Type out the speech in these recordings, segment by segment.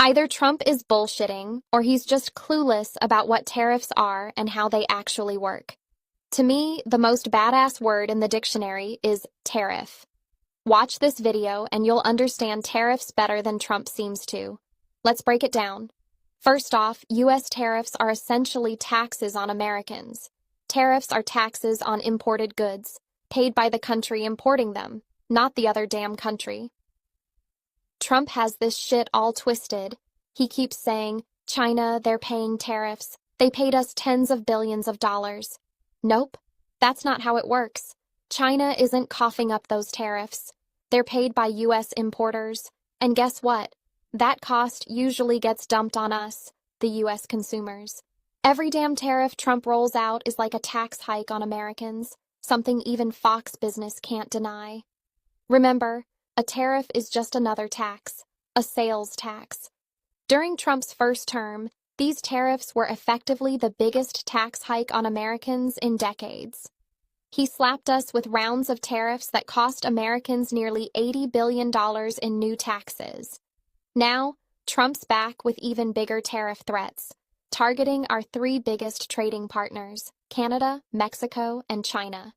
Either Trump is bullshitting, or he's just clueless about what tariffs are and how they actually work. To me, the most badass word in the dictionary is tariff. Watch this video and you'll understand tariffs better than Trump seems to. Let's break it down. First off, U.S. tariffs are essentially taxes on Americans. Tariffs are taxes on imported goods, paid by the country importing them, not the other damn country. Trump has this shit all twisted. He keeps saying, China, they're paying tariffs. They paid us tens of billions of dollars. Nope, that's not how it works. China isn't coughing up those tariffs. They're paid by U.S. importers. And guess what? That cost usually gets dumped on us, the U.S. consumers. Every damn tariff Trump rolls out is like a tax hike on Americans, something even Fox Business can't deny. Remember, a tariff is just another tax, a sales tax. During Trump's first term, these tariffs were effectively the biggest tax hike on Americans in decades. He slapped us with rounds of tariffs that cost Americans nearly $80 billion in new taxes. Now, Trump's back with even bigger tariff threats, targeting our three biggest trading partners, Canada, Mexico, and China.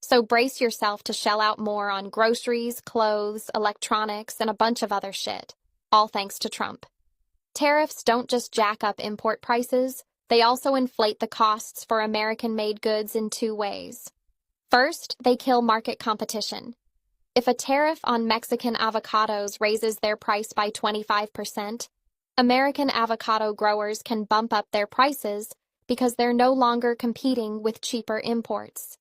So brace yourself to shell out more on groceries, clothes, electronics, and a bunch of other shit, all thanks to Trump. Tariffs don't just jack up import prices, they also inflate the costs for American-made goods in two ways. First, they kill market competition. If a tariff on Mexican avocados raises their price by 25%, American avocado growers can bump up their prices because they're no longer competing with cheaper imports.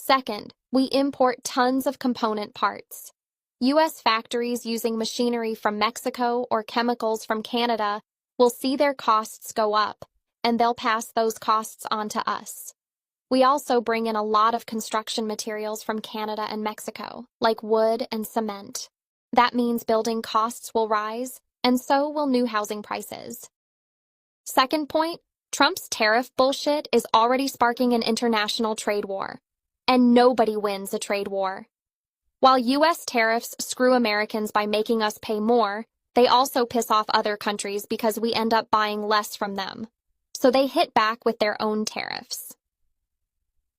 Second, we import tons of component parts. U.S. factories using machinery from Mexico or chemicals from Canada will see their costs go up, and they'll pass those costs on to us. We also bring in a lot of construction materials from Canada and Mexico, like wood and cement. That means building costs will rise, and so will new housing prices. Second point, Trump's tariff bullshit is already sparking an international trade war. And nobody wins a trade war. While U.S. tariffs screw Americans by making us pay more, they also piss off other countries because we end up buying less from them. So they hit back with their own tariffs.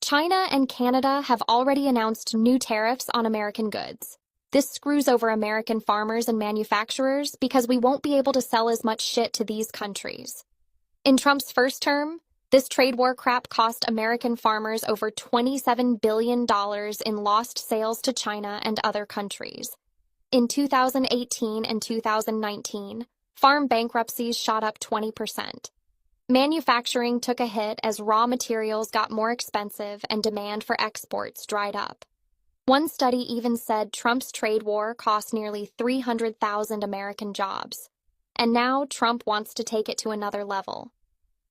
China and Canada have already announced new tariffs on American goods. This screws over American farmers and manufacturers because we won't be able to sell as much shit to these countries. In Trump's first term, this trade war crap cost American farmers over $27 billion in lost sales to China and other countries. In 2018 and 2019, farm bankruptcies shot up 20%. Manufacturing took a hit as raw materials got more expensive and demand for exports dried up. One study even said Trump's trade war cost nearly 300,000 American jobs. And now Trump wants to take it to another level.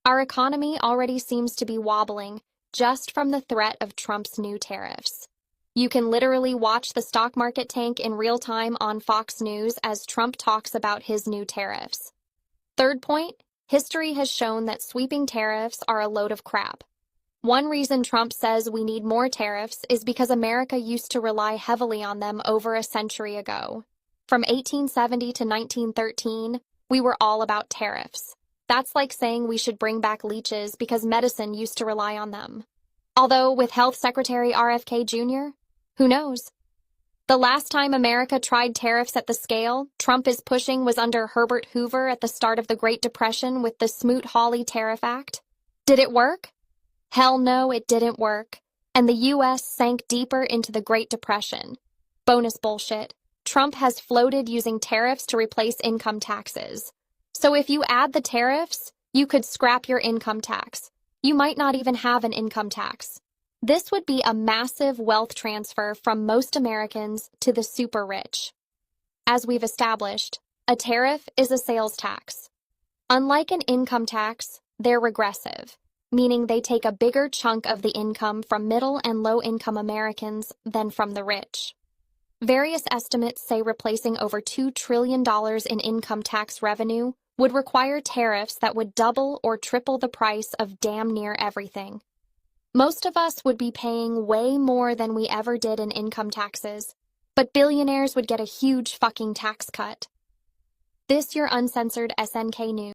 Our economy already seems to be wobbling just from the threat of Trump's new tariffs. You can literally watch the stock market tank in real time on Fox News as Trump talks about his new tariffs. Third point, history has shown that sweeping tariffs are a load of crap. One reason Trump says we need more tariffs is because America used to rely heavily on them over a century ago. From 1870 to 1913, we were all about tariffs. That's like saying we should bring back leeches because medicine used to rely on them. Although with Health Secretary RFK Jr., who knows? The last time America tried tariffs at the scale Trump is pushing was under Herbert Hoover at the start of the Great Depression with the Smoot-Hawley Tariff Act. Did it work? Hell no, it didn't work. And the U.S. sank deeper into the Great Depression. Bonus bullshit. Trump has floated using tariffs to replace income taxes. So if you add the tariffs, you could scrap your income tax. You might not even have an income tax. This would be a massive wealth transfer from most Americans to the super rich. As we've established, a tariff is a sales tax. Unlike an income tax, they're regressive, meaning they take a bigger chunk of the income from middle and low-income Americans than from the rich. Various estimates say replacing over $2 trillion in income tax revenue would require tariffs that would double or triple the price of damn near everything. Most of us would be paying way more than we ever did in income taxes, but billionaires would get a huge fucking tax cut. This your uncensored SNK News.